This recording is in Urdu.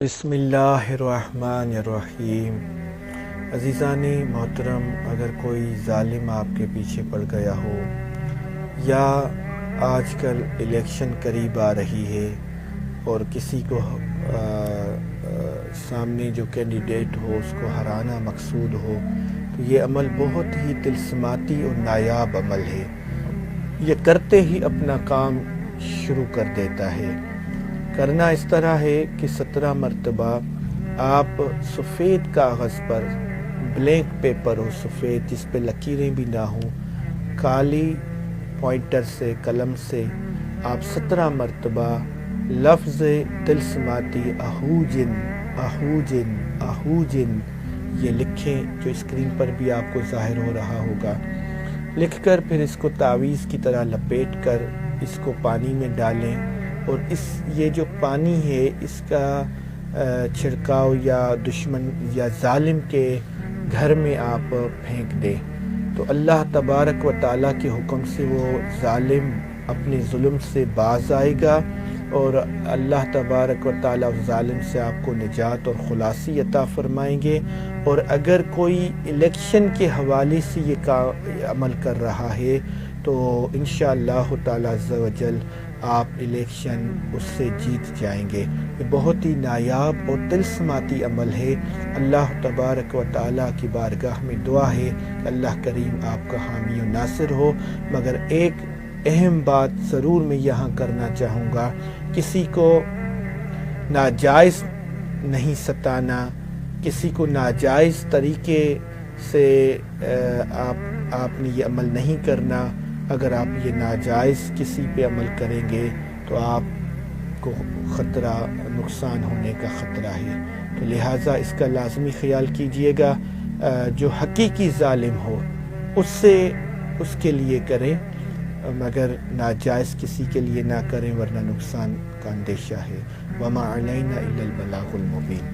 بسم اللہ الرحمن الرحیم۔ عزیزان محترم، اگر کوئی ظالم آپ کے پیچھے پڑ گیا ہو یا آج کل الیکشن قریب آ رہی ہے اور کسی کو سامنے جو کینڈیڈیٹ ہو اس کو ہرانا مقصود ہو تو یہ عمل بہت ہی طلسماتی اور نایاب عمل ہے۔ یہ کرتے ہی اپنا کام شروع کر دیتا ہے۔ کرنا اس طرح ہے کہ 17 مرتبہ آپ سفید کاغذ پر، بلینک پیپر ہو سفید جس پہ لکیریں بھی نہ ہوں، کالی پوائنٹر سے، قلم سے آپ 17 مرتبہ لفظ طلسماتی اہوجن اہوجن اہوجن یہ لکھیں، جو اسکرین پر بھی آپ کو ظاہر ہو رہا ہوگا۔ لکھ کر پھر اس کو تعویذ کی طرح لپیٹ کر اس کو پانی میں ڈالیں، اور یہ جو پانی ہے اس کا چھڑکاؤ یا دشمن یا ظالم کے گھر میں آپ پھینک دیں تو اللہ تبارک و تعالیٰ کے حکم سے وہ ظالم اپنے ظلم سے باز آئے گا، اور اللہ تبارک و تعالیٰ اس ظالم سے آپ کو نجات اور خلاصی عطا فرمائیں گے۔ اور اگر کوئی الیکشن کے حوالے سے یہ عمل کر رہا ہے تو انشاءاللہ تعالی عز و جل آپ الیکشن اس سے جیت جائیں گے۔ یہ بہت ہی نایاب اور طلسماتی عمل ہے۔ اللہ تبارک و تعالیٰ کی بارگاہ میں دعا ہے کہ اللہ کریم آپ کا حامی و ناصر ہو۔ مگر ایک اہم بات ضرور میں یہاں کرنا چاہوں گا، کسی کو ناجائز نہیں ستانا، کسی کو ناجائز طریقے سے آپ نے یہ عمل نہیں کرنا۔ اگر آپ یہ ناجائز کسی پہ عمل کریں گے تو آپ کو خطرہ، نقصان ہونے کا خطرہ ہے، تو لہٰذا اس کا لازمی خیال کیجئے گا۔ جو حقیقی ظالم ہو اس کے لیے کریں، مگر ناجائز کسی کے لیے نہ کریں ورنہ نقصان کا اندیشہ ہے۔ وَمَا عَلَيْنَا إِلَّا الْبَلَاغُ الْمُبِينُ۔